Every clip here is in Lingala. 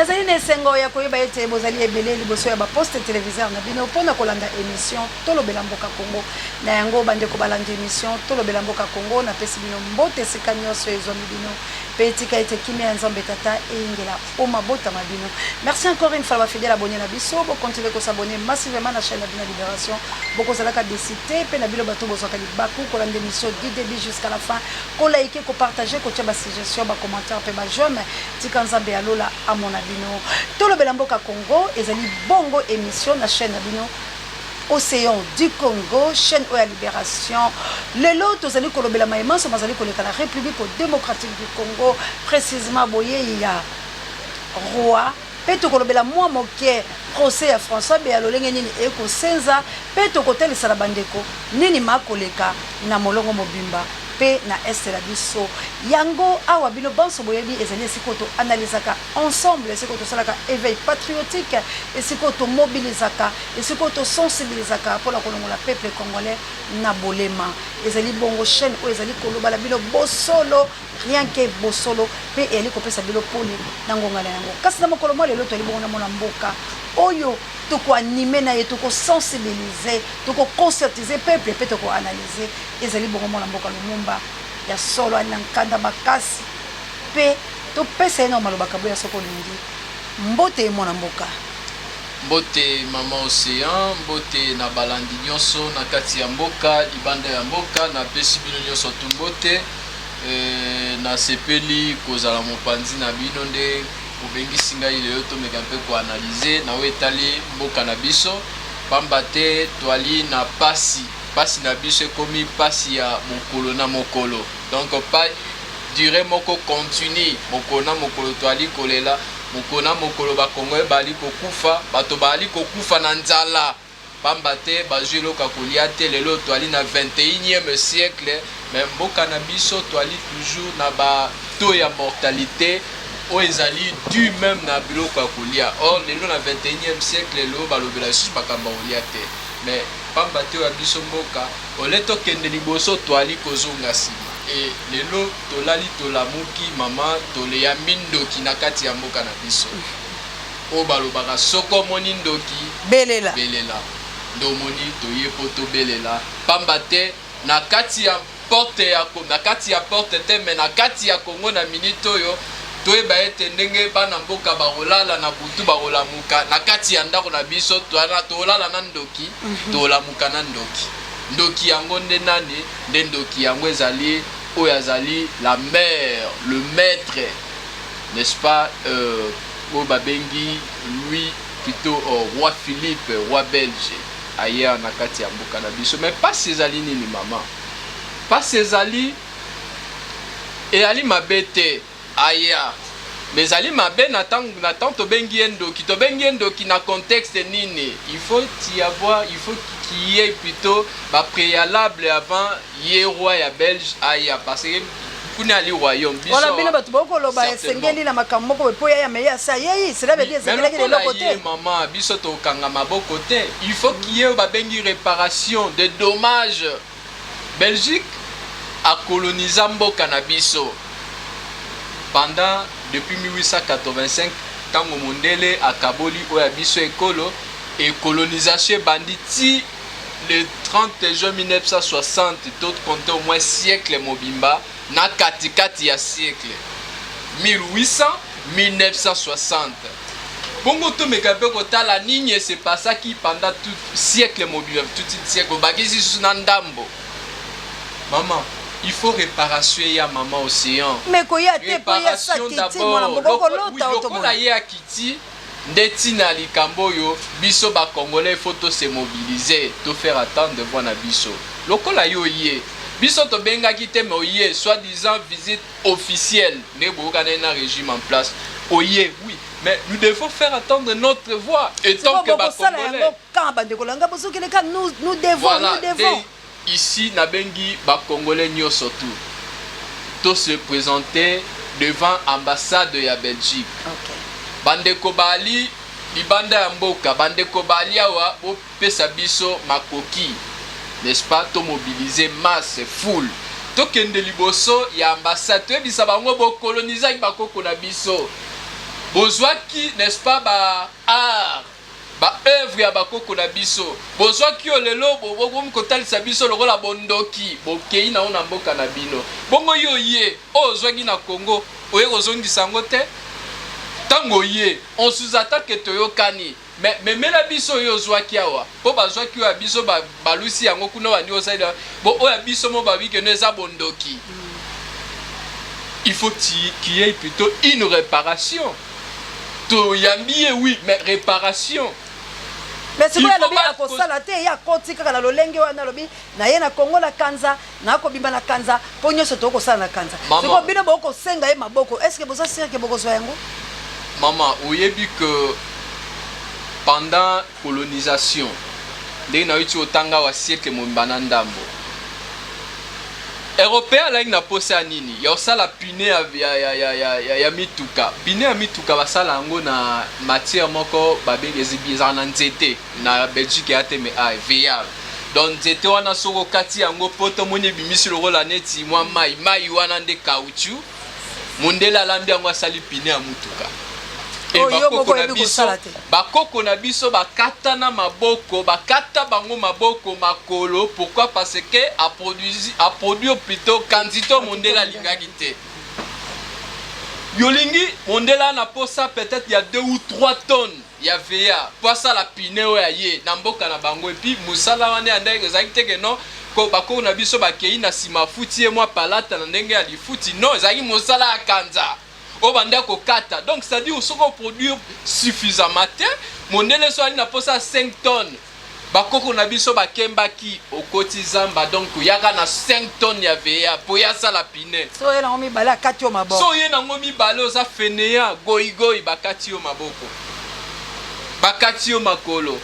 nazali na esengo ya koyeba ete bozali ebele liboso ya baposte téléviseur na bino mpona kolanda émission tolobela mboka Congo na yango bandeko balanda émission tolobela mboka Congo napesi bino mbote esika nyonso ezwami bino mpe etika ete kimia ya nzambe tata eyingela omabotama bino. Merci encore une fois bafidèle abonné na biso bokontinue kosabone massivement na chaîne ya bino Libération bokozalaka décité mpe na bino bato bozwaka libaku kolanda émission du début jusqu'à la fin kolaike kopartage kotia basuggestion bacommentaire mpe bajome tika nzambe alola amona bino tolobela mboka Congo ezali bongo émission na chaîne na bino Océan du Congo, chaîne oya Libération. Le lot, tozali kolobela maïman, somazali koleka la République démocratique du Congo, précisément boye il y a roi. Peto kolobela moi moke procès à François Béalolenge nini eko senza peto kotel salabandeko nini makoleka na molongo mobimba pe na este la biso yango awa bino banso boyebi ezali sikoto analysaka ensemble sikoto salaka éveil patriotique et sikoto mobilisaka et sikoto sensibilisaka pour la kolongola peuple congolais na bolema ezali bongo chaîne o ezali kolobala bino bosolo rien que bosolo pe eli kopesa bilo poli na ngonga na yango kasi na mokolo mo lelo to libongo na mona mboka oyo toko animer na ye toko sensibiliser toko conscientiser peuple pe toko analyser ezali bongo mona mboka lumumba ya solo ana nkanda makasi pe to pesa eno malobaka boya soko lingi mbote mona mboka mbote mama Océan mbote na balandi nyonso na kati ya mboka libanda ya mboka na pesi bino nyonso tumbote na sepeli kozala mopanzi na bino nde obengisi ngai lelo tomeka mpe koanalyze na wetali mboka na biso pamba te twali na pasi na biso ekomi pasi ya mokolo na mokolo donc pas durée moko continue mokolo na mokolo twali kolela mokolo na mokolo bakongo bali kokufa bato bali kokufa na nzala pamba te bazwi eloko kolia te lelo twali na 21e siècle mais mboka na biso twali toujours na bato ya mortalité o ezali du même na biloko kolia or lelo na 21e siècle lelo balobela lisusu makambo kolia te mais pamba te ya biso mboka oleto kende liboso twali kozonga nsima e lelo tolali tolamuki mama toleya mindoki na kati ya mboka na biso o balobaka soko moni ndoki belela ndomoni toye po tobelela pamba te na kati ya porte ya na kati ya porte te mais na kati ya Congo na minute oyo toyeba ete ndenge bana mboka barolala na butu barolamuka na kati ya ndako na biso tolala na ndoki tolamuka na ndoki yango nde nani nde ndoki yango ezali oyo azali la mère le maître n'est-ce pas oyo babengi lui plutôt roi Philippe roi belge aya na kati ya mboka na biso mais pas ezali nini mama pas ezali ezali mabe te aya mais ezali mabe na tant tobengi ndoki na contexte nini il faut qu'il y ait plutôt ba préalable avant ye roi ya belge aya parce que kuna ali royaume biso wala bino bato bokoloba esengeli na makambo moko po ya meya sa yei cela veut dire esengeli le côté maman biso to kanga maboko te il faut qu'il y ait ba bengi réparation de dommages Belgique a colonisé mboka na biso pendant depuis 1885 tango mondele akaboli oya biso ekolo et colonisation banditi le 30 juin 1960 d'autres comptaient au moins siècle mobimba na katikati ya siècle 1800 1960 bongo to mekabe kotala nini se passa qui pendant tout siècle mobimba tout siècle bagisi suna ndambo maman il faut réparation ya maman Océan mais koya te poya sa kiti mona boko lota otomona ya kiti ndeti na likambo yo biso ba congolais faut to se mobiliser to faire attendre de voir na biso lokola yo ye biso to benga kite mais oye soi-disant visite officielle ne boka na régime en place oye oui mais nous devons faire attendre notre voix et tant que ba congolais nous devons ici na bengi ba congolais nyoso tout to se présenter devant ambassade ya Belgique. OK. Bandeko bali libanda ya mboka bandeko bali awa o pesa biso makoki. N'est-ce pas to mobiliser masse foule. To kende liboso ya ambassade to bisa bango bo coloniser ba koko na biso. bozwaki n'est-ce pas ba art ba œuvre ya bakoko na biso bozwaki yo lelo bokomi kotalisa biso lokola bondoki bokei na ona mboka na bino bongo yo ye ozwaki na Congo oye kozongisa ngo te tango ye on sous-attaque que toyokani mais mela biso yo ozwaki awa po bazwaki yo biso balusi yango kuna wandi osaida bo oya biso mo babi que neza bondoki. Il faut qu'il y ait plutôt une réparation. Toyambié oui, mais réparation. Mais c'est quoi lobi akosala te ya koti kaka na lolenge wana lobi na ye na Congo na kanza na ko bimba na kanza po nyoso to kosala na kanza. C'est quoi bino boko senga ye maboko. Est-ce que boza sire que boko zwa yango? Maman, oyebi que pendant colonisation, les na uti otanga wa siècle mo ndambo. Européen là na posa nini ya osala pine ya mituka pine ya mituka basala yango na matière moko babengezi bizarre na nzete na Belgique ya teme a veillable donc nzete wana soko kati yango poto moni bimisi lokola neti mwa mai wana nde caoutchouc mondela lambi yango asali pine ya mutuka. Bakoko na biso bakata na maboko bakata bango maboko makolo. Pourquoi? Parce que a produit plutôt kanzito mondela lingaki te yolingi mondela na posa peut-être il y a 2 ou 3 tonnes ya veya posa la pineo ya ye na mboka na bango et puis musala wana anda ezaki te que non ko bakoko na biso bakei na sima futi e mwa palata na ndenge ya lifuti non ezaki musala ya kanza o banda ko kata donc c'est à dire soko produire suffisamment mondele so ali na posa 5 tonnes bakoko na biso bakembaki okoti zamba donc yaka na 5 tonnes ya veya po ya sala pine so ye na ngomi bala kati yo maboko so ye na ngomi bala oza feneya goigoi bakati yo maboko bakati yo makolo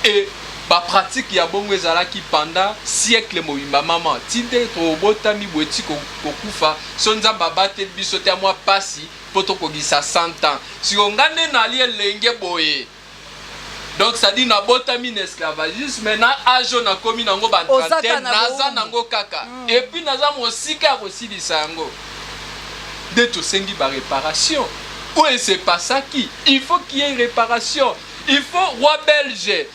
et ba pratique ya bongo ezalaki pendant siècle mobimba mama tinde to botami bweti kokufa so nzamba bate biso te mwa pasi poto kogisa 100 ans si ongane na li elenge boye donc ça dit na botami na esclavagisme na ajo na komi nango ba trentaine naza nango kaka et puis naza mosika kosilisa yango de to sengi ba réparation où c'est pas ça qui il faut qu'il y ait une réparation il faut roi belge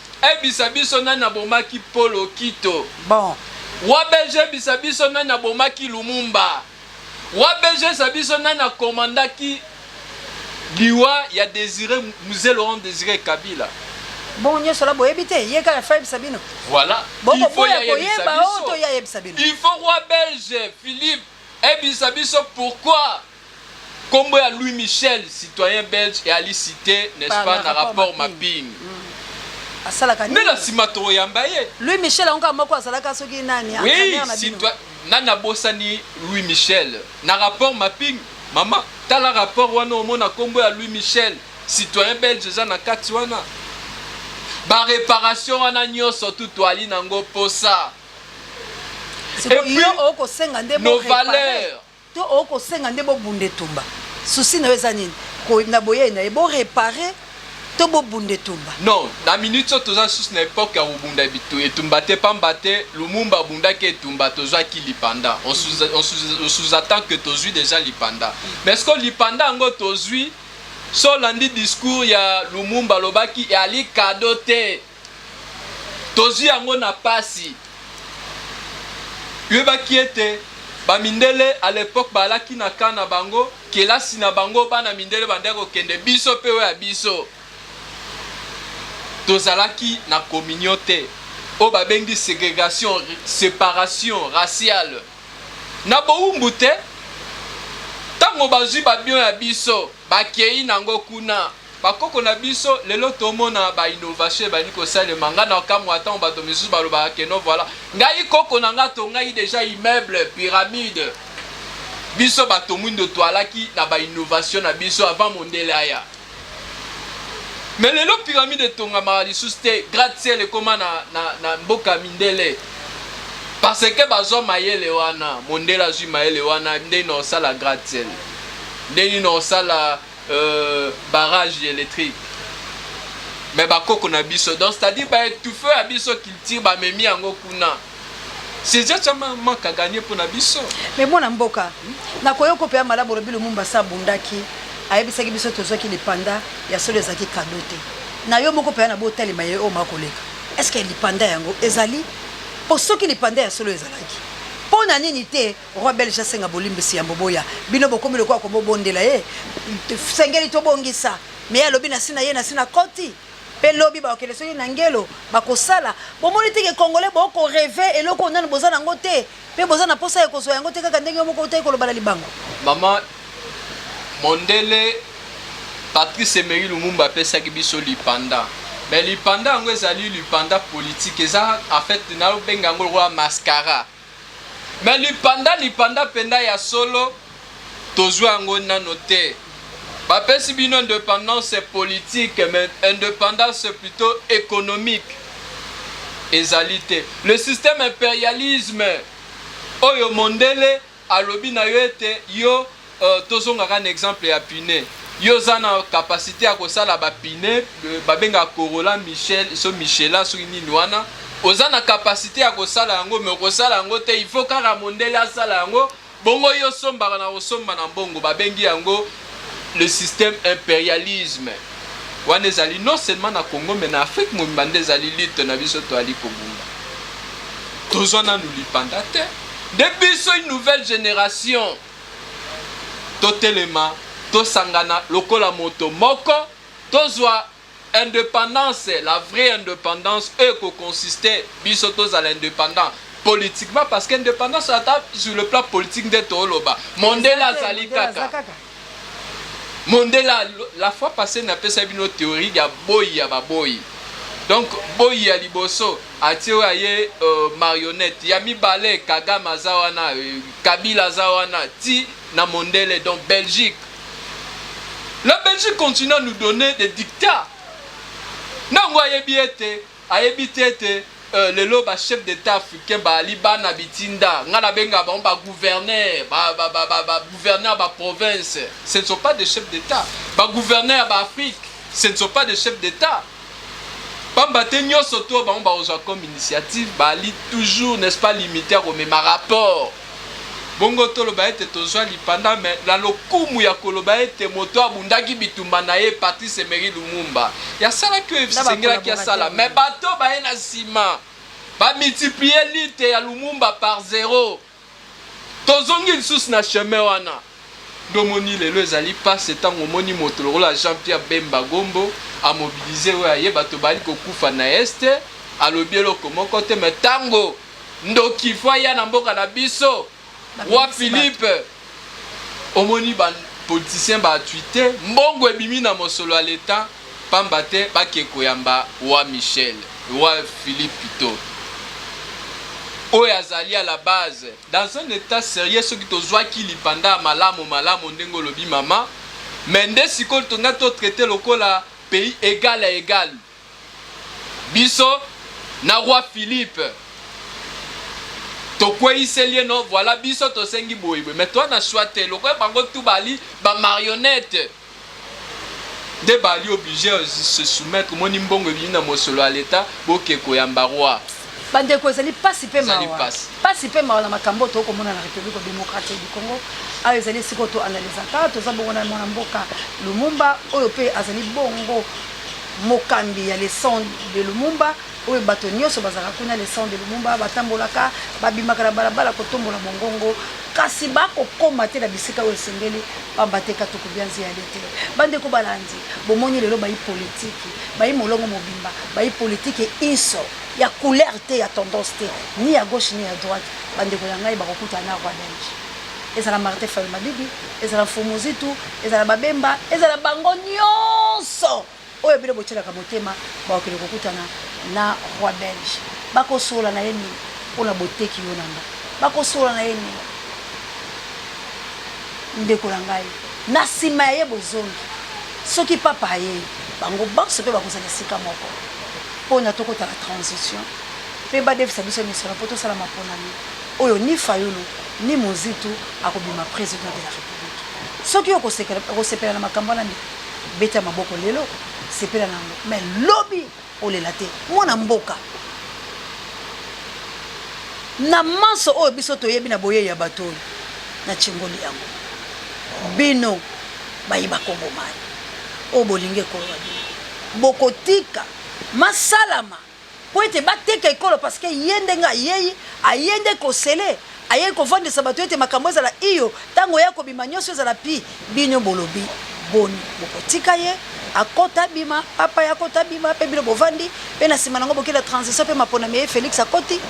bisabiso nani abomaki Polo Kito. Bon. Wa belge bisabiso nani abomaki Lumumba. Wa belge sabiso nani akomandaki liwa ya Désiré Musée Laurent Désiré Kabila. Bon nyoso la boyebite yeka la faible Sabino. Voilà. Il faut ya Sabino. Il faut roi belge Philippe bisabiso pourquoi Combo ya Louis Michel citoyen belge et Ali cité n'est-ce pas dans rapport mapping. Asalaka ni na simato yambaye Louis Michel onka moko asalaka soki nani na bino nana bosani Louis Michel na rapport mapping mama tala rapport wana omona kombo ya Louis Michel citoyen belge za na kati wana ba réparation wana nyoso tout ali nango posa et puis oko senga nde nos valeurs to oko senga nde bo bunde tumba souci na wezanini ko na boye na bo réparer Tobo bunde tumba. Non, la minute toza sous na époque ya bunda bitu etumba te pamba te Lumumba bunda ke etumba toza ki lipanda. On sous-attend que tozui déjà lipanda. Mais est-ce que lipanda ngo tozui so landi discours ya Lumumba lobaki ya ali kadote. Tozui yango na pasi. Yeba ki ete ba mindele à l'époque balaki na kana bango kelasi na bango bana mindele bandeko kende biso pe ya biso. Tozalaki na communauté o babengi ségrégation séparation raciale na boumbuté tango bazui babio ya biso bakei nango kuna bakoko na biso lelo tomona ba innovation bani ko sale manga na kamwa tan bato misu baloba keno voilà ngai koko nanga to ngai déjà immeuble pyramide biso bato mwindo toalaki na ba innovation na biso avant mondele aya. Mais les pyramides de Tonga c'était gratte-ciel comme na mboka mindele parce que bazo mayele wana mondela zu mayele wana nde no sala gratte-ciel nde no sala barrage électrique mais bakoko na biso donc c'est-à-dire ba étouffer à biso qu'il tire ba memi yango kuna c'est déjà manque à gagner pour na biso mais moi na mboka na koyoko pe amala bolobi Lumumba sa bundaki ayebisaki biso tozwaki lipanda ya solo ezalaki kado te na yo moko mpe na botalema ye oyo makoleka est-ce que lipanda yango ezali po soki lipanda ya solo ezalaki mpo na nini te roi belge asenga bolimbisi ya mboboya bino bokomi lokola komobondela ye sengeli tobongisa me alobi na si na ye na si na koti mpe lobi bakokende soki na ngelo bakosala bomoni teke congolais bokoreve eloko nani boza nango te mpe boza na mposa ya kozwa yango te kaka ndenge yo moko otali koloba na libango mama mondele Patrice Emery Lumumba apesaki biso lipanda mais lipanda yango ezali lipanda politique eza en fait nalobenga yango lokola mascara mais lipanda penda ya solo tozwa yango nano te bapesi bino indépendance politique mais indépendance plutôt économique ezali te le système impérialisme oyo mondele alobi na yo ete yo tozongaka un exemple ya pine yo za na capacité ya kosala bapine babenga Corolla Michel so Michela soki nini wana oza na capacité ya kosala yango mais kosala yango te il faut kaka mondele asala yango bongo yo sombaka na kosomba na mbongo babengi yango le système impérialisme wana ezali non seulement na Congo mais na Afrique mobimba nde ezali lutte na biso toali kobunda tozwa nanu lipanda te de biso une nouvelle génération totelema tosangana lokola moto moko tozwa indépendance la vraie indépendance eko consistait biso tozala indépendant politiquement parce que indépendance ata sur le plan politique nde toloba mondela azali kaka mondela la fois passée na pesa bino théorie ya boyi ya baboyi donc boyi ya liboso atie aye marionnette ya mibale Kagame aza wana Kabila aza wana ti na mondele donc Belgique. La Belgique continue à nous donner des dictats. Non, le loba chef d'état africain ba libana bitinda ngala benga ba gouverneur gouverneur ba province, ce ne sont pas des chefs d'état. Ba gouverneur ba Afrique, ce ne sont pas des chefs d'état. Pamba te nyoso to ba oza comme initiative ba li toujours n'est-ce pas limité au même rapport. Bongo toloba ete tozwa lipanda mais la lokumu ya koloba ete moto abundaki bitumba na ye Patrice Emery Lumumba ya sala que sengela ki sala mais bato ba ena sima ba multiplier lite ya Lumumba par 0 tozongi lisusu na chemin wana domoni lelo ezali passe tango moni moto lokola Jean-Pierre Bemba Gombo a mobiliser oya ye bato bali kokufa na este alobi eloko moko te mais tango ndoki fwa ya na mboka na biso Roi Philippe omoni ban politicien ba tweeté mbongo ebimi na mosolo à l'état pamba te bakeko yamba Roi Michel Roi Philippe plutôt oyo azali à la base dans un état sérieux soki tozwaki lipanda malamu ndenge olobi mama mais nde sikoyo tonga to traité lokola pays égal à égal biso na Roi Philippe tokweiselie no voilà biso tosengi boyibwe mais toi na choite lokola bango tout bali ba marionnette de bali obligé de se soumettre moni mbongo bina mosolo à l'état bokeko ya mbarwa bande ko ezali pasi pe mawa pasi pe mawa na makambo to komona na République démocratique du Congo ayo ezali siko to analyser ka to za bongo na mona mboka Lumumba oyo pe azali bongo mokambi ya leçon de Lumumba oyo bato nyonso bazaka kuna leçon de Lumumba batambolaka babimaka na balabala kotombola mongongo kasi bakokoma te na bisika oyo esengeli babateka tokobianzi ya lete bande ko balandi bomoni lelo bayi politique bayi molongo mobimba bayi politique iso ya couleur te ya tendance te ni à gauche ni à droite bande ko yangai bakokuta na Roi Belge ezala Martin Fayulu Madidi ezala Fomozitu ezala Babemba ezala bango nyonso oyo bino botelaka motema bakokende kokutana na Roi Belge bakosola na ye nini mpona boteki yo nanga bakosola na ye nini ndeko na ngai na nsima ya ye bozongi soki papa ye bango banso mpe bakozala esika moko mpona tokotala transition mpe badefisa biso misolo mpo tosala maponami oyo ni Fayulu ni Mozitu akobima président de la République soki okosepela na makambo wana beta maboko lelo sepela nango mais lobi olela te mwana mboka na maso oyo biso toyebi na boye ya bato na chingoli yango bino bayiba kongomani o bolingi ekolo babino bokotika masalama po ete bateka ekolo parce que ye ndenge aye nde kosele aye kovandisa bato ete makambo ezala iyo ntango ya kobima nyonso ezala pi bino bolobi boni bokotika ye akota bima papa ya akota bima mpe bino bovandi mpe na nsima nango bokela transition mpe maponami ye Félix akoti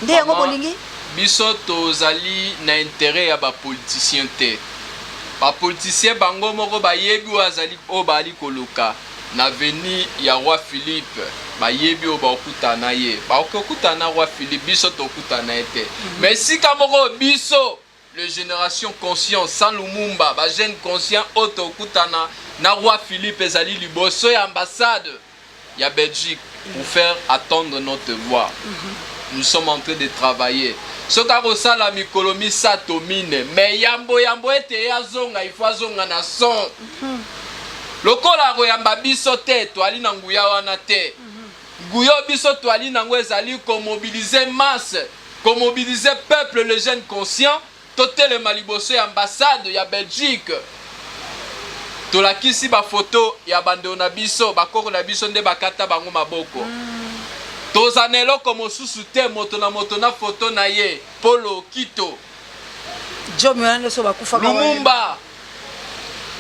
nde yango bolingi biso tozali na intérêt ya bapoliticien te bapoliticien bango moko bayebi oyo azali oyo baali koluka na veni ya roi Philippe bayebi oyo bakokutana ye bakokutana roi Philippe biso tokutana ye te mais sika moko biso le génération consciente sans Lumumba ba jeune conscient oyo tokutana na roi Philippe ezali liboso ya ambassade ya Belgique pour faire attendre notre voix. Nous sommes en train de travailler. Ce que la mikolo misato mine, mais yambo ete yazonga il faut azonga na son. Lokola royamba biso te toali na nguya wana te. Nguyo biso toali na ngwe ezali ko mobiliser masse, ko mobiliser peuple les jeunes conscients, totele maliboso ya ambassade ya Belgique. Tolakisi ba photo ya bando na biso, bakoko na biso nde bakata bango maboko. Tozanelo comme sous-souté moto na photo na ye Polo Kito Jomi wana so bakufa Lumumba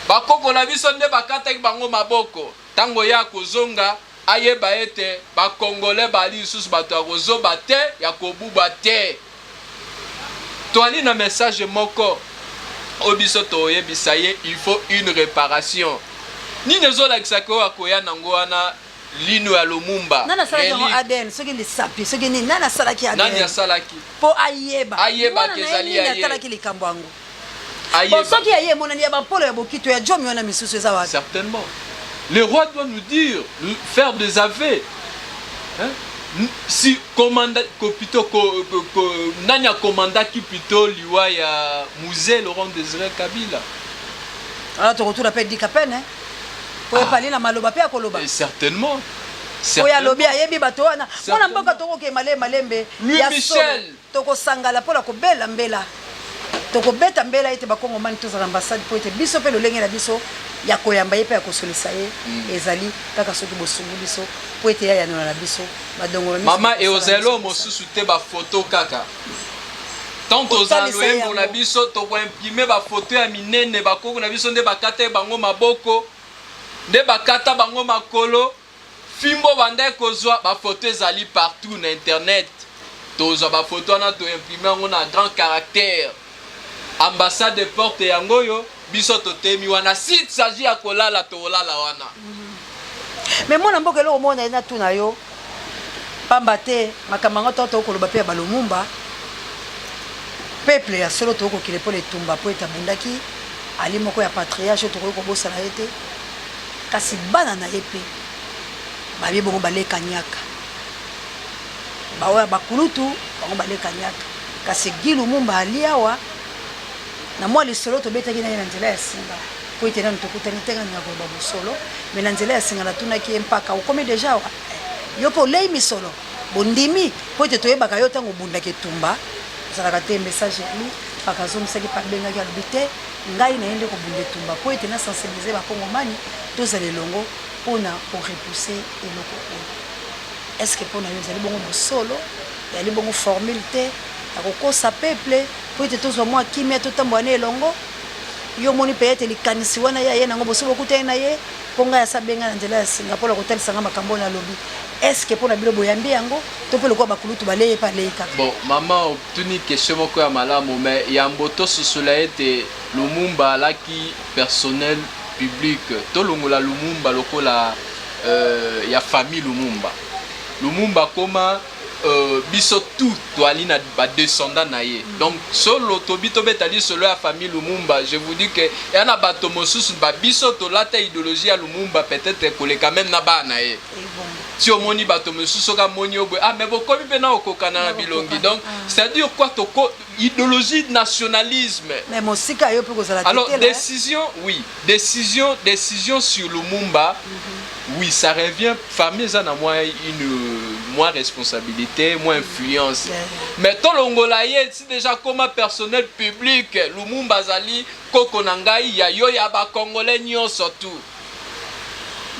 bakoko na biso nde bakata bango maboko tango ya kozonga ayeba ete ba congolais bali susu bato ya kozoba te ya kobuba te toali na message moko obiso toyebisa ye il faut une réparation ni nezolakisa ko akoya nango wana lino ya Lumumba nana salaki ngo ADN soki lisapi soki ni nana salaki ADN nani asalaki po ayeba kezali ya ye atalaki likambo yango ayeba po soki aye monani ya bapolo ya bokito ya Jomi wana misusu eza wapi certainement le roi doit nous dire faire des aveux hein? Si commanda plutôt nani a commandaki plutôt liwa ya musée Laurent Désiré Kabila alors to retour appel dikapen hein po epali na maloba pe akoloba certainement oya lobi ayebi bato wana mona mboka tokoke malembe ya Michel tokosangala mpona kobela mbela tokobeta mbela ete bakongomani tozala ambassade po ete biso mpe lolenge na biso ya koyamba ye mpe ya kosolisa ye ezali kaka soki bosungu biso po ete yayanola na biso badongolo mama eozelo mosusu te bafoto kaka tant tozala loyembo na biso tokoimprime bafoto ya minene bakoko na biso nde bakata bango maboko nde bakata bango makolo fimbo banda kozwa bafoto ezali partout na internet tozwa bafoto wana toimprime yango na grand caractère ambassade de porte yango yo biso totemi wana site s'agit ya kolala tolala wana mais mona mboka eloko mona ena tuna yo pamba te makambo yango toto okoloba pe ya balumumba peuple ya solo tokokile mpo letumba po ete abundaki ali moko ya patriarche tokoki kobosana ye te kasi bana na ye mpe babi bongo balekanyaka baoya bakulutu bango balekanyaka kasi Guy Lumumba ali awa na mwa lisolo tobetaki na ye na nzela ya singa po ete nano tokutani te ngani na koloba bosolo me na nzela ya singa natunaki ye mpaka okomi deja awa yo mpe olei misolo bondimi po ete toyebaka yo ntango obundaki etumba ezalaka te message yali mpaka azomisaki mpa abengaki alobi te ngai na ye nde kobunda etumba po ete nasensibilize bakongomani tozala elongo mpona korepousse eloko oyo estce mpona yo ezali bongo bosolo yali bongo formule te ya kokosa peuple po ete tozwa mwa kimia totambola na elongo yo moni mpe ete likanisi wana ya ye nango boso bokutani na ye mpo ngai asabenga na nzela ya singa mpona kotalisanga makambo oyo nalobi estce mpona bino boyambi yango to mpe lokola bakulutu balei mpe alei kaka bon mama otuni question moko ya malamu mais yambo tososola ete Lumumba alaki personnel public tolongola Lumumba lokola ya famille Lumumba koma biso tout toali na ba descendant na ye donc solo tobi tobetali solo ya famille Lumumba je vous dis que ya na bato mosusu ba biso tolata idéologie ya Lumumba peut-être koleka même na bana ye si omoni bato mosusu ka moni obwe ah mais bokomi pe na okokana na bilongi donc c'est-à-dire quoi toko idéologie nationalisme mais mosika yo pe kozala alors décision oui décision sur Lumumba oui ça revient famille ça na moi moins responsabilité, moins influence. Mais tout l'ongola si déjà comme personnel public, Lumumba Zali, Koko Nangai, Yayo Yaba Congolais Nyon surtout.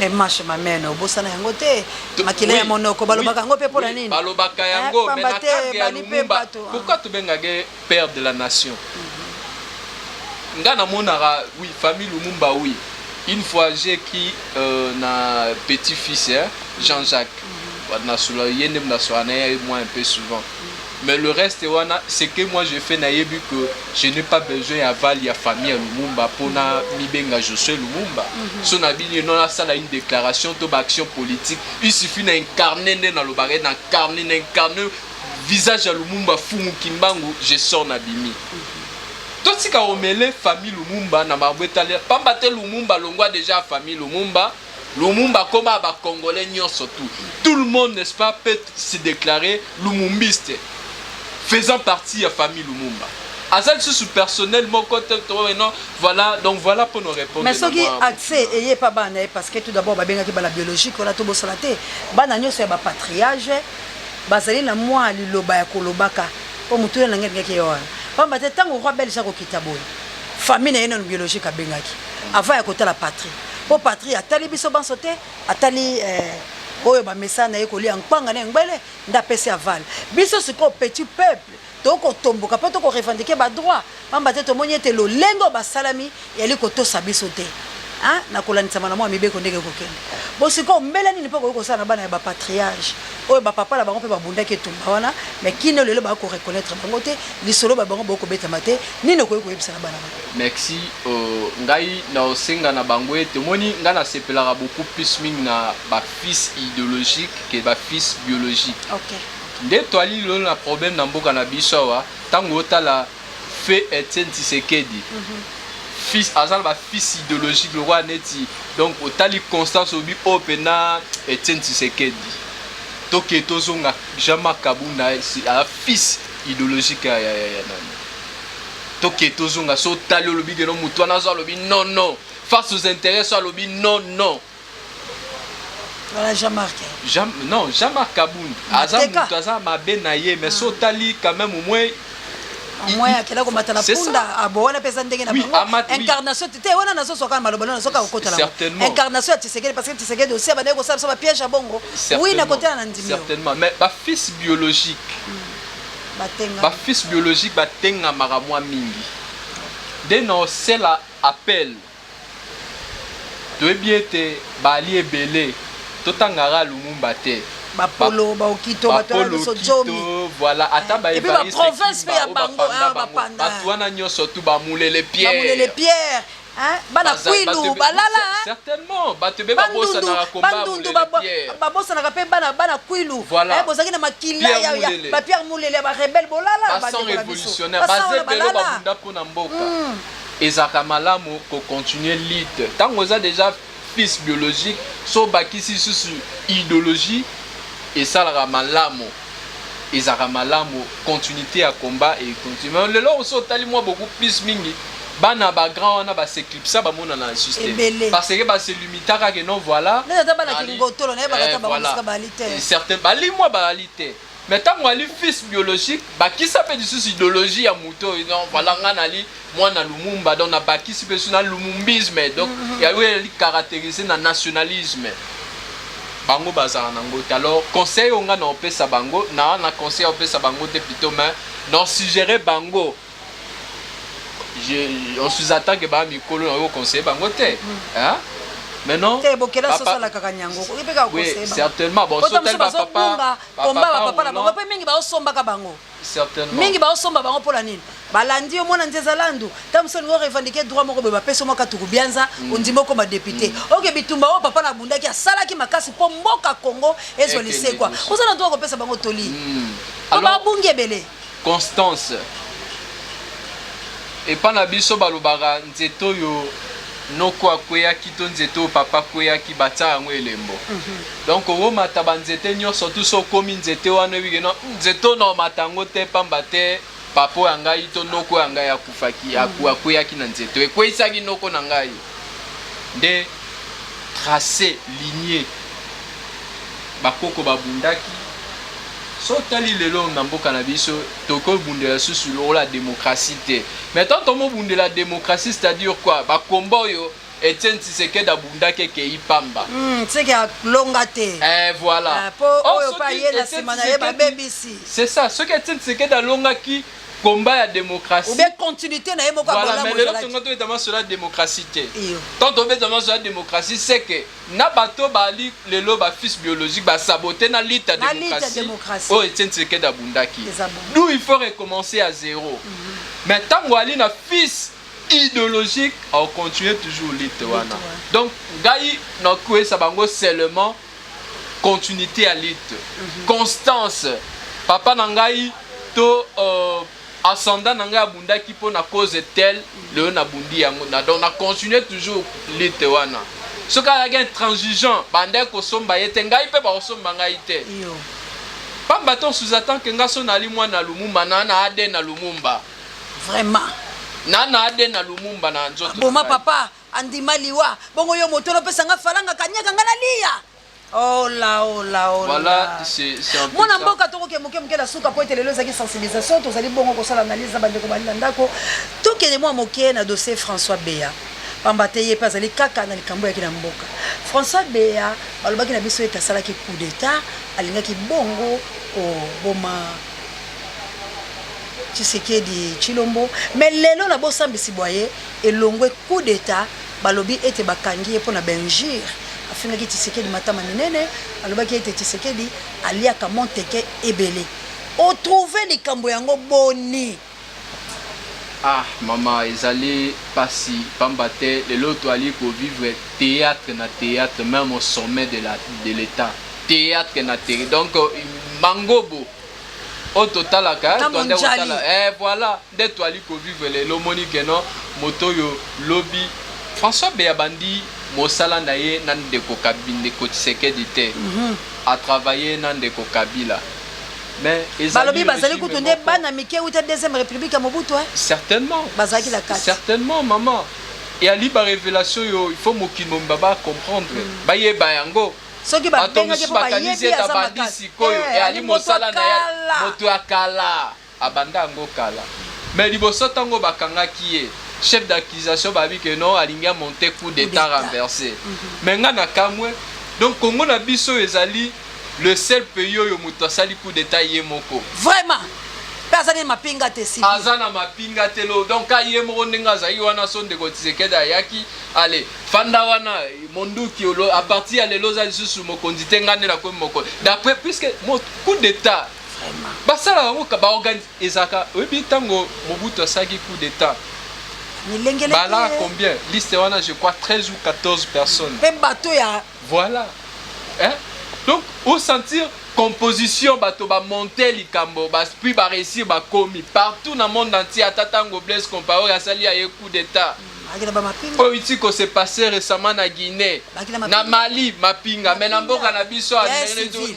Mais marche ma mère, au bout sana yango te. Makila ya monoko balobaka yango pe pona nini? Balobaka yango, mais na kage Lumumba. Pourquoi tu bengage père de la nation? Ngana monara, oui, famille Lumumba, oui. Une fois j'ai écrit na petit-fils, Jean-Jacques. Moi un peu souvent. Mais le reste, c'est que moi je fais naïbu que je n'ai pas besoin d'aval la famille à Lumumba pour na mibenga je suis Lumumba. Son habit non là ça une déclaration de action politique. Il suffit d'incarner dans le barré, d'incarner visage à Lumumba fumu kimbangu, je sors nabimi. Tout ce qui a omélé famille Lumumba na mabwetale, pas battre Lumumba longwa déjà famille Lumumba. Lumumba comme à Congolais nyon surtout. Tout le monde n'est-ce pas peut se déclarer lumumbiste. Faisant partie de la famille Lumumba. Azal sous personnel mon côté non voilà donc voilà pour nous répondre. Mais ce qui accès et pas ban parce que tout d'abord ba benga ki ba la biologie ko la to bosalate bana nyoso ya ba patriage bazali na moi liloba ya kolobaka po mutu na ngenge ki yo. Pamba te tango roi belge ko kitaboy. Famille na yeno biologique a bengaki. Avant ya kota la patrie. Po patrie atali biso bansote atali oyo ba message na yekoli ankpanga na ngbele nda pesi aval biso siko petit peuple toko tomboka pa toko revendiquer ba droit pamba te to monyete lo lengo ba salami yali ko to sabiso te hein na kolanisa mana mo mibeko ndenge ko kende bo siko mbele nini poko ko sana bana ba patriage oyo ba papa la bango pe ba bundaki tumba wana mais kino lelo ba ko reconnaître bango te lisolo ba bango boko beta mate nini ko yebisa na bana. Merci ngai na osenga na bango ete moni ngana sepelaka beaucoup plus ming na ba fils idéologique que ba fils biologique. OK. Nde toali lo na problème na mboka na biso wa tango tala fait Etienne Tshisekedi. Fils azal ba fils idéologique le roi neti donc otali Constance Obi opena Etienne Tshisekedi. Toke tozonga Jama Kabunda a fils idéologique ya nani. Toke tozonga so tali lobi que no mutu na zo lobi non face aux intérêts so lobi non. Voilà Jean-Marc. Non, Jean-Marc Kaboun. Azam Mutaza m'a benaye mais so tali quand même au moins moi akela ko matala punda abona pesa ndenge na bango incarnation te wana nazo soka malobalo nazo ka okota la incarnation ya Tshisekedi parce que Tshisekedi aussi abane ko sa piège à bongo oui na côté na ndimi certainement mais ba fils biologique batenga maramwa mingi de no c'est la appel de bien te bali ebele totangara Lumumba te Bapolo, Baokito, voilà, Ataba et puis la province fait à Bango, Batouana Nyo surtout Bamoulé les pierres. Bamoulé les pierres, hein, Banakuilu, Balala, certainement, Batebe Babosa na combat, Babosa na rappel Banakuilu, voilà, Bozaki na Makila, ba Pierre Moulé, ba rebelle Bolala, ba révolutionnaire, basé Belo Babunda pour Namboka. Et Zakamalamu ko continuer lead. Tant qu'on a déjà fils biologique, so bakisi sur idéologie. Et ça la malamo et ça malamo continuité à combat et continuer le long so tali moi beaucoup plus mingi bana ba grand on a ba s'éclipse ba mona na système parce que ba se limitaka que non voilà certains bali moi balité mais tant moi les fils biologique ba qui s'appelle du sous idéologie à moto non voilà ngana li moi na Lumumba donc na ba qui s'appelle na lumumbisme donc il y a eu caractérisé na nationalisme bango bazara nango alors conseil on a na opesa bango na conseil opesa bango te plutôt mais non suggérer bango on sous attaque ba mikolo na yo conseil bango te hein mais non oui certainement bon so tel papa na bango pe mingi ba osomba ka bango certainement mingi ba osomba bango pola nini balandi omona nzezalandu tamso ngo revendiquer droit moko be ba peso moko tukubianza ondimo ko ma député OK bitumba o papa na bundaki asala ki makasi po mboka Congo ezo lisekwa ozana ndo ko pesa bango toli alors bunge bele Constance et pas na biso balobara nzeto yo noko akwea kito nzeto papa kwea ki bata ngo elembo donc o mata banzete nyo surtout so komi nzete wana bigeno nzeto no matango te pamba te papo yangai to noko yangai ya kufaki akwea ki na nzeto ekweisa ki noko na ngai de tracé lignée bakoko babundaki so tali lelo na mboka na biso tokobundela susu la démocratie. Mais tant on bunde la démocratie, c'est-à-dire quoi? Ba kombo yo Etienne Tshisekedi abunda keke ipamba. C'est que longa te. Voilà. C'est ça, ce que Etienne Tshisekedi a longa qui combat la démocratie. Ou bien continuité na yemo voilà, mais le temps notamment sur la démocratie. Tant on est sur la démocratie, c'est que na bato bali le loba fils biologique ba saboter na lita démocratie. Oh Etienne Tshisekedi abundaki. Nous il faut recommencer à zéro. Mais tant wali na fils idéologique, on continue toujours lite wana. Donc gai na koué sabango seulement continuité à lite. Constance. Papa nangai to ascendant nanga abundaki po na cause telle le na bundi yango na donc na continuer toujours lite wana so ka ya intransigeant bande ko somba yete ngai pe ba somba ngai te pas baton sous-attend que ngaso na li mwana lumumba na ade na lumumba vraiment na ade na lumumba na nzoto boma papa andima liwa bongo yo motolo pesa nga falanga kanyaka ngana liya. Oh là. Voilà, c'est un peu mon amboka toko ke moke la suka po etelo zaki sensibilisation to zali bongo ko sala analyse na bande ko bali ndako to ke mo moke na dossier François Beya pambate ye pas ali kaka na likambo ya kina mboka François Beya balobaki na biso etasala ki coup d'état alingaki bongo ko boma Tshisekedi Chilombo mais lelo na bosambisi boye elongwe coup d'état balobi ete bakangi po na Benjir afingaki Tshisekedi matama minene alobaki ete Tshisekedi aliaka monteke ebele o trouver likambo yango boni. Ah maman ezali pasi pambate lelo to ali ko vivre théâtre na théâtre même au sommet de l'état théâtre na théâtre donc mangobo au total voilà de to ali ko vivre lelo monique non moto yo lobby François Beyabandi Mosala naye nande ko kabinde ko Tshisekedi te a travaillé nande ko Kabila mais balobi bazali kutonde bana mike uta deuxième république à Mobutu certainement bazaki la carte certainement maman et ali ba révélation yo il faut mokino mbaba comprendre ba yeba yango soki ba benga ke ba yebi azamaka koyo et ali Mosala naye moto akala abanda ngo kala mais liboso tango bakangaki ye chef d'accusation babi que non alinga monter coup d'état renversé menga na kamwe donc Congo na biso ezali le seul pays yo muto sali coup d'état yemoko vraiment azana mapinga te si azana mapinga te lo donc ayemoko ndenga zayi wana sonde ko Tshisekedi yaki allez fanda wana monduki lo à partir ya lelo za lisusu mokonzi te ngane la ko moko d'après puisque mon coup d'état vraiment basala bango ba organise ezaka obi tango Mobutu asaki coup d'état. Là, combien? Liste, je crois 13 ou 14 personnes. Voilà. Hein? Donc, au sentir composition, bato ba monter likambo, puis ba réussir ba komi partout dans le monde entier. Atatango Blaise Compaoré a sali à coup d'état. Politique s'est passé récemment na Guinée, na Mali, mapinga, mais na mboka na biso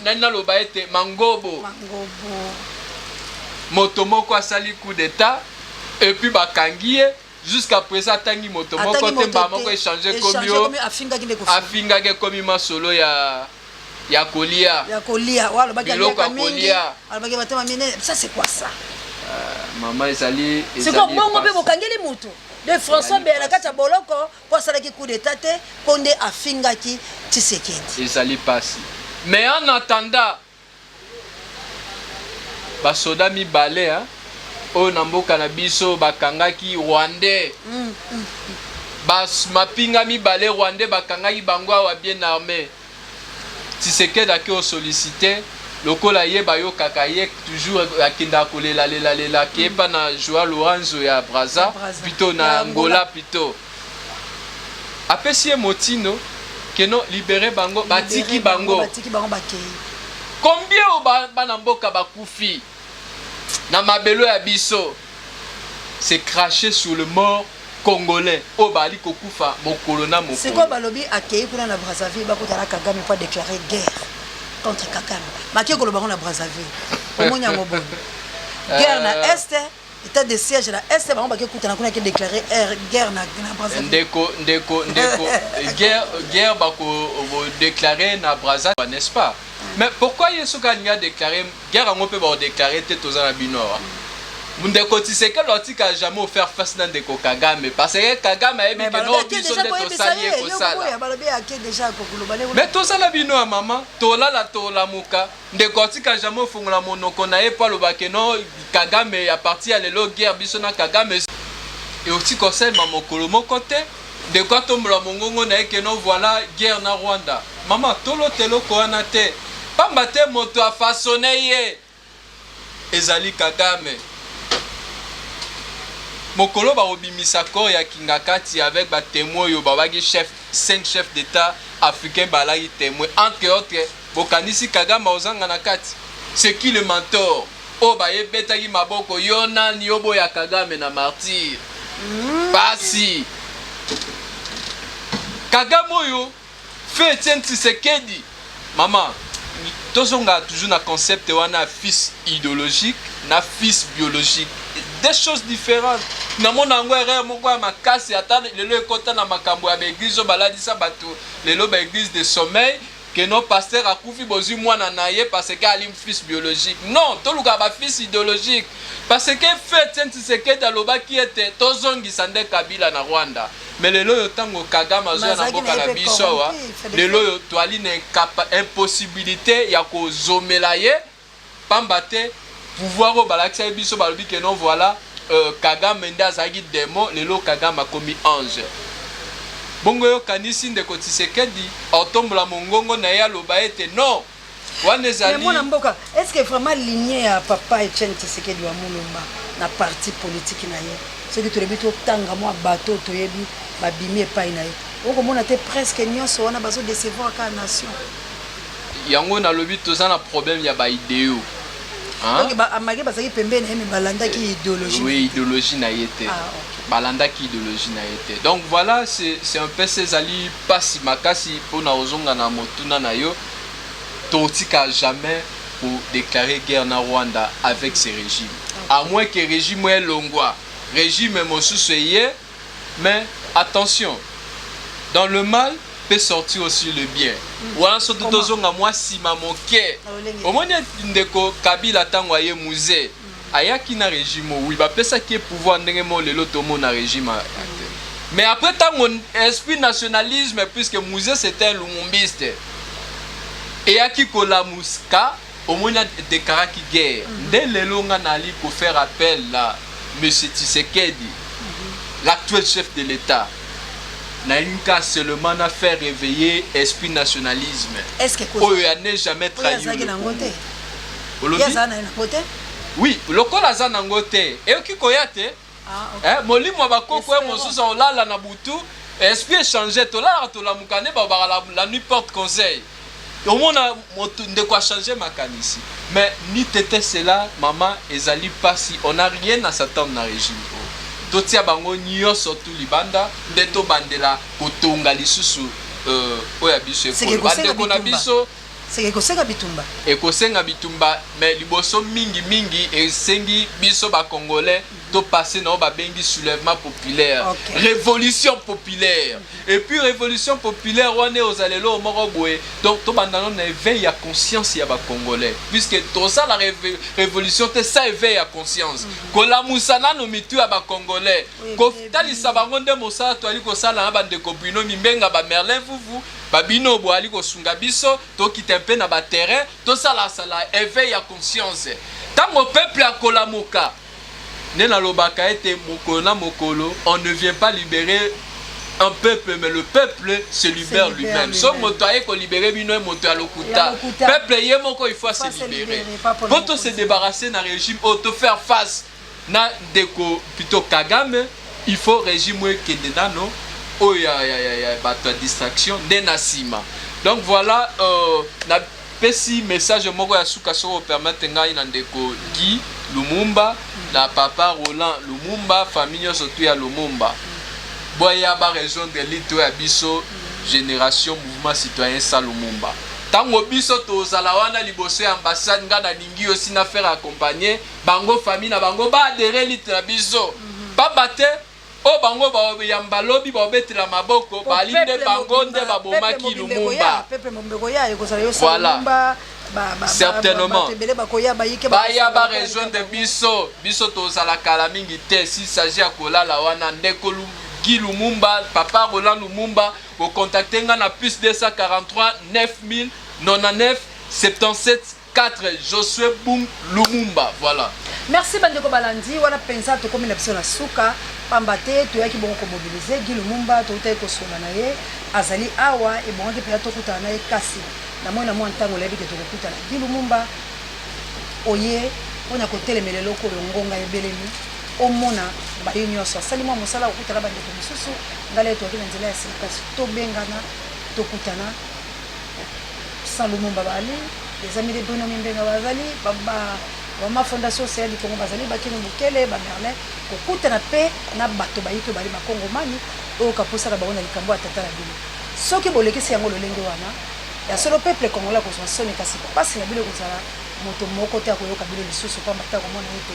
na loba ete mangobo. Motomoko a sali coup d'état et puis ba kangie. Jusqu'à présent, tangi moto moko temba moko échanger comme yo afinga ke comme masolo ya kolia wala baki ya mingi wala baki batema mine ça c'est quoi ça maman ezali c'est quoi bongo pe bokangeli mutu de François Bela kata boloko pour ça qui coup d'état te konde afinga ki Tshisekedi ezali pasi mais en attendant basoda mi balé hein o namboka na biso bakangaki Rwandais bas mapinga mibale Rwandais bakangaki bango awa bien armé Tshisekedi aki o solliciter lokola yeba yo kaka ye toujours akinda kolela lela kepa na Joao Lorenzo ya Braza plutôt na Angola plutôt apesi motino keno libérer bango batiki bango bakei combien o bana mboka bakufi na mabelo ya biso c'est craché sur le mort congolais o bali kokufa mokolo na mokolo c'est quoi balobi akei kuna na Brazzaville bakotala Kagame pour déclarer guerre contre Kagame makie koloba na Brazzaville omonya ngoboni guerre na est état de siège na est bango bakie kutana kuna ki déclarer guerre na Brazzaville ndeko guerre bako déclarer na Brazzaville n'est-ce pas Mais pourquoi Yesu a déclaré guerre on peut déclarer tozana binoa? Ndeko Tshisekedi lotika jamais offert face na Ndeko Kagame parce que Kagame a émis que non biso de tosali ko sala. Mais tosala binoa maman, tolala tolamuka, Ndeko tika jamais fungula monoko na e pa lobake non Kagame ya parti à lelo guerre biso na Kagame et aussi conseil mamokolo mokote de quoi tombe la mongongo na que non voilà guerre na Rwanda. Maman tolo telo ko anate. Pamba te moto a façonné ye. Ezali Kagame. Mokolo ba obimisa ko ya kingakati avec ba témoin yo ba bagi chef 5 chefs d'état africains balagi témoin entre autres bokanisi Kagame ozanga na kati. C'est qui le mentor? O ba yebetaki maboko yona ni obo ya Kagame na martyr. Pasi Kagame oyo fait Etienne Tshisekedi. Maman, tozonga toujours na concept wana fils idéologique na fils biologique. Des choses différentes. Na mona ngo erreur moko ya makasi ata lelo ekota na makambo ya église baladisa bato lelo ba église de sommeil que nos pasteurs a kufi bozu mwana naye parce que alim fils biologique. Non, toluka ba fils idéologique parce que fait Etienne Tshisekedi aloba qui était tozongi sande Kabila na Rwanda. Mais lelo yo tango Kagame azoya na boka na biso wa lelo yo toali na impossibilité ya ko zomela ye pamba te pouvoir au balakisa biso balobi que non voilà Kagame nda azaki démon lelo Kagame a commis ange. Bongo yo kanisi Ndeko Tshisekedi otombola mongongo na ya loba ete non wana ezali. Mais mona mboka est-ce que vraiment lignée ya papa Etienne Tshisekedi wa Mulumba na parti politique na ye c'est que tu rebi to tanga mo bateau to yebi babimi epai na ye oko mona te presque nyonso wana bazo décevoir ka nation yango na lobi toza na problème ya ba idéo. Donc amage bazaki pembeni emi balanda ki idéologie. Oui, idéologie na yete. Balanda ki idéologie na yete. Donc voilà, c'est un peu ces ali pasi makasi pour na ozonga na motuna na yo. Totika jamais pour déclarer guerre na Rwanda avec ces régimes. À moins que régime est longwa. Régime mosusu yé, mais attention. Dans le mal peut sortir aussi le bien. Wana soto tozonga moi sima moke. Omoni Ndeko Kabila tango aye musée. Ayaki na régime oui ba pesa ki pouvoir ndenge mo lelo tomo na régime. Mais après tango esprit nationalisme puisque musée c'était un lumumbiste. Et yaki kola muska omoni déclaré qui guerre. Dès lelo nga nali pour faire appel là monsieur Tshisekedi, l'actuel chef de l'État. Naïnka seulement n'a fait réveiller esprit nationalisme. Est-ce que il n'a jamais trahi. Oui, le col a zanangote. Et qui koyate? Moli mo bakoko e mosusa olala na butu. Esprit changer to la mukane ba la nuit porte conseil. Au moins de quoi changer makanisi. Mais ni tete cela maman ezali pasi on n'a rien à s'attendre na régime. Totia bango nyonso tu libanda ndeto bandela kotonga lisusu oya biso ekolo bandeko na biso c'est ekosenga bitumba mais liboso mingi esengi biso ba congolais to passer na ba bengi soulèvement populaire révolution populaire et puis révolution populaire wana ozalelo moko boye donc to bandana na éveil ya conscience ya ba congolais puisque tout ça la révolution te ça éveil ya conscience ko la musana no mitu ya ba congolais ko talisa bango nde mosala to ali ko sala na bandeko bino mimbenga ba Merlin vuvu babino bo ali ko sunga biso to kitempe na ba terrain to sala éveil ya conscience tango peuple akolamuka Nena lobaka ete mokolo na mokolo, on ne vient pas libérer un peuple, mais le peuple se libère lui-même. Sauf moto aye ko libérer bino moto ya lokuta. Peuple yé moko il faut se libérer. Pour se débarrasser d'un régime, auto faire face na deko plutôt Kagame, il faut régime que dedano oh ya bato distraction de nasima. Donc voilà na pesi message moko ya suka so permettre ngai na ndeko Guy Lumumba, la papa Roland Lumumba, famille surtout ya Lumumba. Boya ba raison de l'ito ya biso génération mouvement citoyen sa Lumumba. Tango biso to zalawana liboso ya ambassade ngana ningi aussi na faire accompagner bango famille na bango ba adhérer l'ito ya biso. Pas bate o bango ba yamba lobi ba betela maboko ba linde bango nde ba bomaki Lumumba. Pepe Mombeko ya ekozala yo Lumumba. certainement baya barejoindre biso tozalaka la mingi te s'il s'agit ya kolala wana ndeko Guy Lumumba, Papa Roland Lumumba, au contacter na plus 243 9099 77 4 Josué Boum Lumumba. Voilà. Merci Bandeko Balandi, wana pensa to comme l'option na suka, pambate to yaki bon ko mobiliser Guy Lumumba to tay ko sola na ye, azali awa e bon ke to kuta na ye kasi. Na mona mo ntango lebi ke to kuta na Guy Lumumba oye ona ko telemelelo ko ngonga ebelemi. Omona ba nyonso asali mwa mosala okutala bandeko mosusu ngale to akina nzela ya sikasi to bengana to kutana sans Lumumba bali les amis de Bruno Mimbenga bazali baba ma fondation c'est du Congo bazali bakino Bukele ba Merlin kokutana pe na bato bayito bali makongo mani o kaposa na baona likambo atata la bino soki bolekisi yango lolenge wana ya solo peuple congolais ko soni kasi pasi ya bilo kozala moto moko te akoyoka bilo lisusu pa mbata komona ete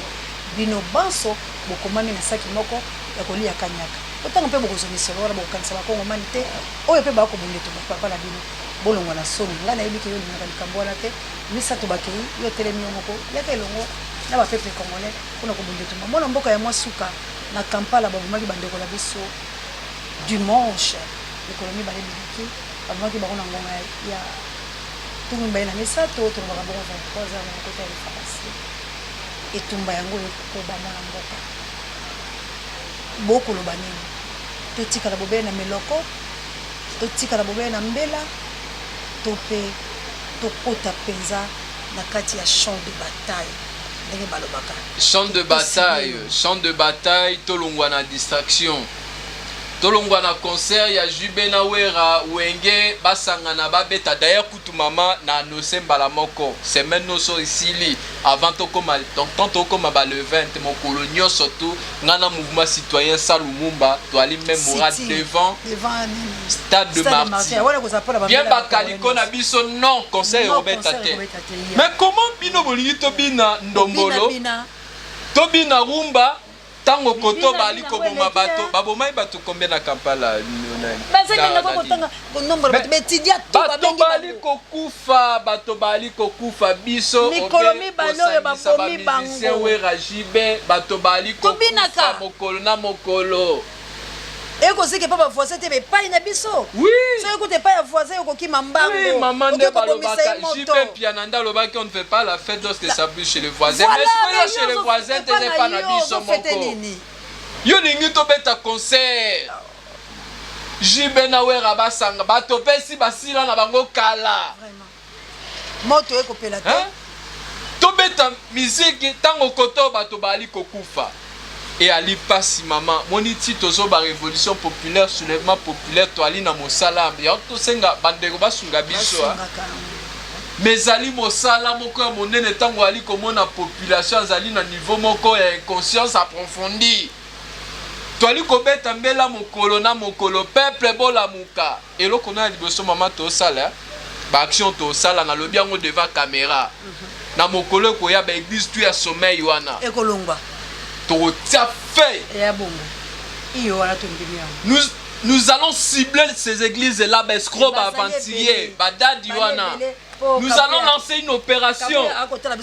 bino banso bokomami na saki moko ya kolia kanyaka otanga pe bokozomisolo wala bokanisa bakongo mani te oyo pe bako bondeto papa na bino bolongwa na somi ngana yebiki yo linga likambo wana te misato bakei yo telemi moko yaka elongo na ba peuple congolais kuna ko bondeto mona mboka ya mwasuka na Kampala babumaki bandeko la biso dimanche l'économie balé biki babumaki bakona ngonga ya tumu bayina misato to bakabongo 23 ans na côté ya pharmacie etumba yango ekoba mwana mboka boko loba nini totika na bobe na meloko totika na bobe na mbela tope tokota penza na kati ya champ de bataille ndenge balobaka champ de bataille tolongwa na distraction tolongwa na concert ya Jubena Wera Wenge basangana babeta d'ailleurs kutu mama na Nosembala moko semaine noso isili avant tokoma donc quand tokoma ba le 20 mon colonio surtout ngana mouvement citoyen Salumumba to ali même moral devant stade de Martyr bien bakaliko na biso non concert obeta te mais comment bino bolingi to bina ndombolo to bina rumba tango koto bali ko boma bato babomai bato combien na Kampala bato bali ko kufa biso mikolomi baloyo babomi bango wera jibe bato bali ko kufa mokolo na mokolo eko sike papa voisin te pai na biso oui so écoute pas ya voisin ko ki mambango oui maman de balobaka jibe piananda lobaki on ne fait pas la fête lorsque ça bouge chez les voisins mais c'est chez les voisins te pas na biso moko yo lingi to beta concert jibe na wera basanga bato pesi basila na bango kala moto eko pela te to beta musique tango koto bato bali kokufa. Et Ali Passi maman, moniti tozo ba révolution populaire, soulèvement populaire, to ali na mosala, ya to senga bandeko basunga biso. Mais ali mosala moko ya monene tango ali komona population azali na niveau moko ya conscience approfondie. To ali kobeta mbela mokolo na mokolo peuple bola muka. Et lo kona liboso maman to sala, ba action to sala na lobi yango devant caméra. Na mokolo ko ya ba église tu ya sommeil wana. Ekolongba. Nous allons cibler ces églises-là, nous allons lancer une opération.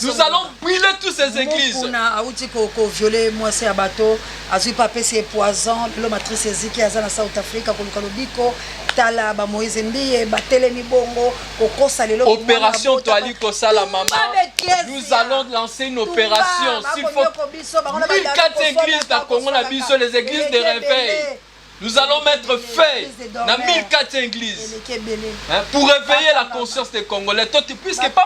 Nous allons brûler toutes ces églises. Opération Toali Kosala Mama. Nous allons lancer une opération. S'il faut 1004 églises dans Congo, les églises de réveil. Nous allons mettre fin à 1004 églises pour réveiller la conscience des Congolais. Puisque pas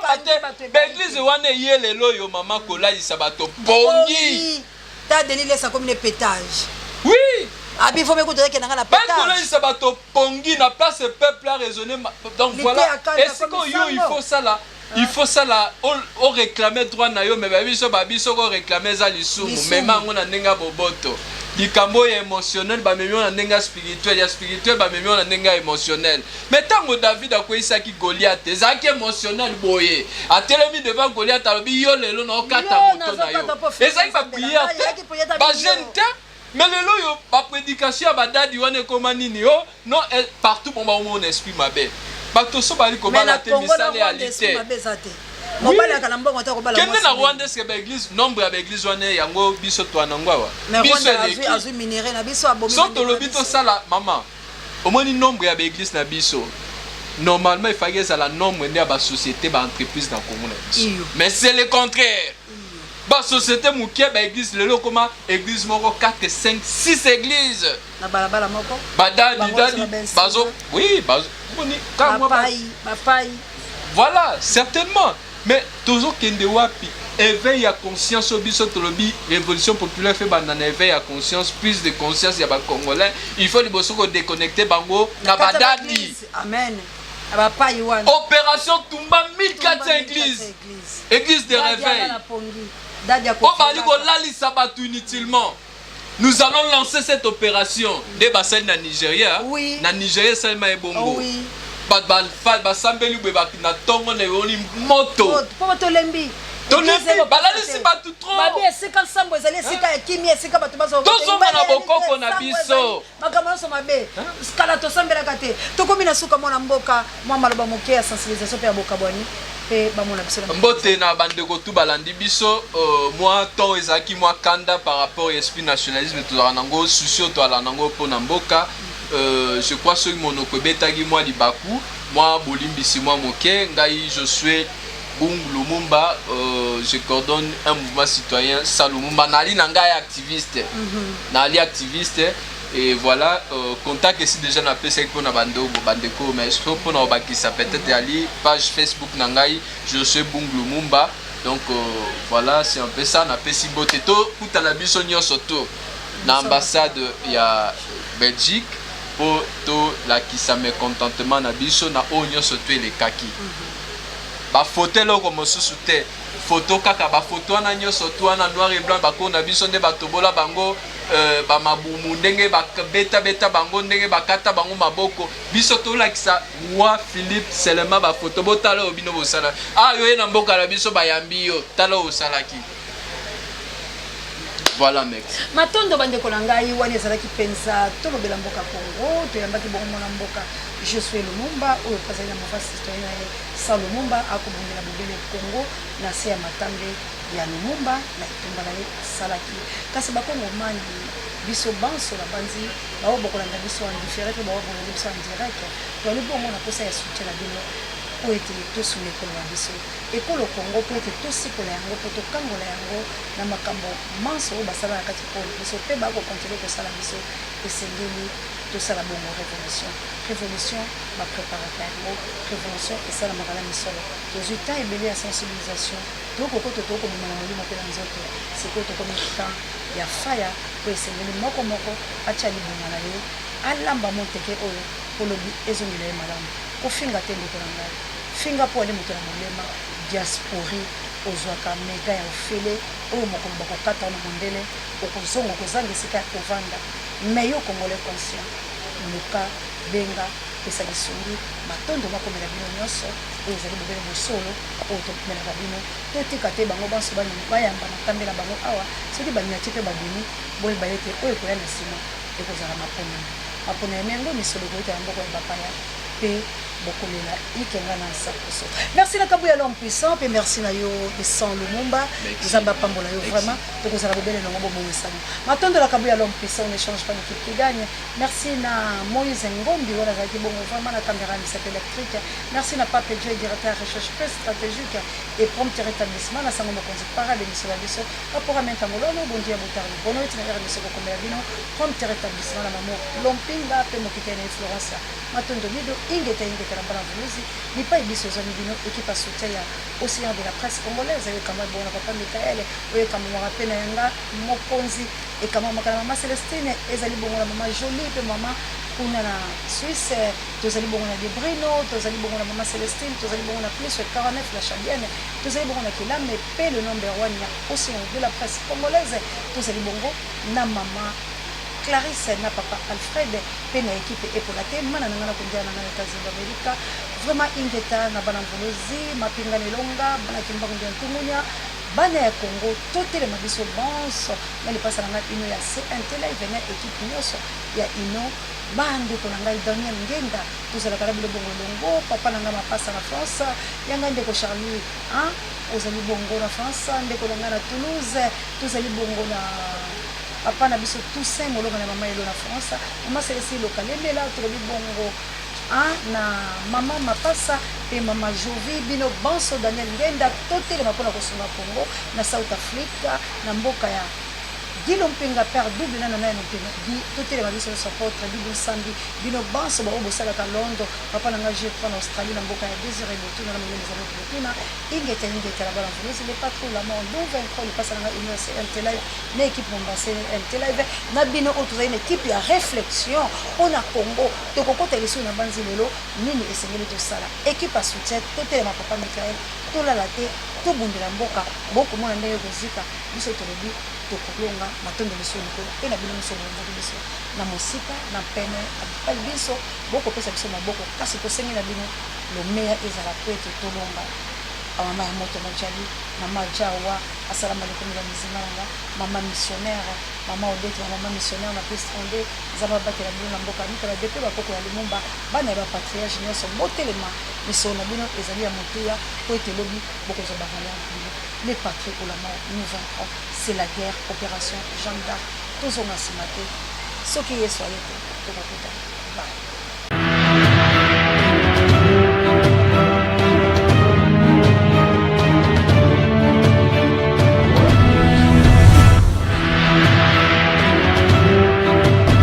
l'église wane yele loyo maman kola isabato pongi. T'as délié ça comme un pétage. Oui. Il faut m'écouter qu'il y a un pétage. Pas kola isabato pongi n'a pas ce peuple à raisonner. Donc voilà. Est-ce qu'il faut ça là? Il faut ça là, on réclame droit na yo mais babiso ko réclamer za lisumu mais mango na nenga boboto. Likambo émotionnel ba memi na nenga spirituel, ya spirituel ba memi na nenga émotionnel. Mais tango David akoisa ki Goliath, ezaki émotionnel boye. Atelemi devant Goliath alobi yo lelo na okata moto na yo. Ezaki ba prière, ba gente. Mais lelo yo ba prédication ba dadi wane koma nini yo, non partout pour mon esprit mabe. Bato so bali ko bala te misale alite. mobali akalambongo ta ko bala kende na Rwanda est-ce que ba église nombre ya ba église wana yango biso to anangwa wa biso azu minéré na biso abomi so to lobito sala mama omoni nombre ya ba église na biso normalement il fallait que la nombre de la société ba entreprise dans Congo mais c'est le contraire ba société mukie ba église lelo comment église moko 4 5 6 églises na balabala moko badadi bazo oui bazo moni quand moi ba faille voilà certainement mais toujours kende wapi éveil à conscience au biso tolobi révolution populaire fait banana éveil à conscience plus de conscience ya ba congolais il faut liboso ko déconnecter bango na badadi amen opération Tumba 1400 églises église de réveil inutilement. Nous allons lancer cette opération de Bassel na Nigeria. Oui. Na Nigeria seulement est bongo. Oui. Basambeli na tongo ne oni moto. Poto lembi. Balalisi batu trop. Babi esika sambo ezali esika ya kimia esika batu bazo. Tozonga na bokoko na biso. Makamano so mabe. Skala to sambela kate. Tokomi na suka mona mboka mwa maloba moke ya sensibilisation pe ya boka bwani. Mbote na bandeko tu balandi biso moi ton ezaki moi kanda par rapport au esprit nationalisme to nango souci to ala nango pona mboka je crois ce monoko betagi moi libaku moi bolimbisi moi moke ngai je suis Bungu Lumumba je coordonne un mouvement citoyen Salumumba nali ngai activiste nali activiste. Et voilà, contact ici déjà na PC pour na bandeko mais je pour na bakisa peut-être ali page Facebook nangai je suis Bungu Lumumba donc voilà c'est un peu ça na PC boteto kuta na biso nyonso to na ambassade ya Belgique pour to la kisa mécontentement na biso na o nyonso to les kaki ba photo loko mosusu te photo kaka ba photo na nyonso to na noir et blanc ba ko na biso nde batobola bango ba mabumu ndenge ba beta bango ndenge bakata bango maboko biso to lakisa moi Philippe seulement ba photo botala obino bosala yo na mboka la biso bayambi yo tala osalaki voilà mec matondo bande ko ngai wani ezalaki penza to lobela mboka Congo to yambaki bongo mona mboka je suis Lumumba oyo pazali na mofa citoyen Salumumba akobongela bobele Congo na se ya matambe ya Lumumba na itumba na salaki kasi bakongo mani biso banso la banzi bawo bokolanda biso en différé bawo bokolanda biso en direct to le bongo na posa ya soutien na bino po ete tosu lekolo ya biso ekolo Congo po ete tosikola yango po tokangola yango na makambo manso oyo basala na kati po biso mpe bakokontinue kosala biso esengeli tosala bongo révolution bapreparaka yango révolution esalamaka na misolo tozwi temps ebele ya sensibilisation tokokoto tokomema na molimo mpe na nzoto sikoyo tokomi temps ya faya po esengeli moko atya libonga na ye alamba monteke oyo polobi ezongela ye malamu kofinga te ndeko na ngai finga po ale moto na molema diaspori ozwaka mega ya ofele oyo mokolo bakokata na mondele okozonga kozanga esika ya kovanda mais yo congolais conscient luka benga pesa lisungi matondo makomela bino nyonso oyo ezali bobele mosolo oyo tomelaka bino totika te bango banso bayamba matambela bango awa soki banyati mpe babimi boyeba ete oyo ekoya na nsima ekozala mapona ya mengo misolo ekoyita ya mboko ya bapaya mpe bokolela ikenga na nsakoso merci na kabu ya l'homme puissant mpe merci na yo Sans Lumumba nzambe apambola yo vraiment tokozala bobele nango bomonisano matondo na kabu ya l'homme puissant on échange pas l'équipe qui gagne merci na Moïse Ngombi wana azalaki bongo vraiment na caméra misap électrique merci na Pape Dieu directeur recherche très stratégique et prompt rétablissement na sango mokonzi parade émission la biso rapport à mentangolono bondi ya botarni bono itina yara biso kokomela bino prompt rétablissement na mamo lompinga pe mokitene Florence matondo bido ingeta na bana vuluzi lipa ibiso zani bino équipe à soutien ya océan de la presse congolaise avec kama bona papa Michael oyo kama rapena yanga mokonzi et kama makala mama Célestine ezali bongo na mama Jolie pe mama kuna na Suisse tozali bongo na Debrino tozali bongo na mama Célestine tozali bongo na plus 49 la Chabienne tozali bongo na Kilame pe le number 1 ya océan de la presse congolaise tozali bongo na mama Clarisse na papa Alfred pe na équipe epolate mana nanga na kondia na États-Unis d'Amérique vraiment ingeta na bana mvolozi mapinga nelonga bana kimba kondia tumunya bana ya Congo totele mabiso bonso na lipasa nanga ino ya CNT live na équipe nyonso ya ino bande ko na ngai Daniel Ngenda tozalaka na bilo bongo longo papa na ngai mapasa na France yanga ndeko Charlie ozali bongo na France ndeko na ngai na Toulouse tozali bongo na papa na biso Toussaint molonga na mama elo na France mama Célestine Lokalembela tozali bongo na mama mapasa pe mama Jovi bino banso Daniel Ngenda totelema mpona kosunga Congo na South Africa na mboka ya Gilo Mpenga père double na nana Mpenga totelema biso na apôtre Bibo Sambi bino banso ba obosalaka Londres papa na nga je prends en Australie na mboka ya Désiré Botuna na mwenye mzalo Botuna ingeta la bala mvuzi le patron la mondo 23 le passe na nga université MT Live na équipe Mombasa MT Live na bino autoza une équipe ya réflexion on a Congo tokokota leso na banzi lelo nini esengeli to sala équipe à soutien totelema papa Michael tolala te tobundela mboka boko mona ndenge kozika biso tolobi tokolonga matondo biso likolo pe na bino biso bongo biso na mosika na pene abali biso boko pesa biso maboko kasi tosengi na bino lo meilleur ezala po ete tolonga mama ya moto majali mama jawa assalamu alaikum la mizimanga mama missionnaire mama odete mama missionnaire na piste onde zaba batela bino na mboka mika ba depuis bakoko ya lumumba bana ba patriarche nyonso botelema miso na bino ezali ya motuya po ete lobi boko zo bavana les patriotes pour la mort nous vaincrons c'est la guerre opération Jeanne d'Arc tozonga simate soki yeso ayete tokokuta bye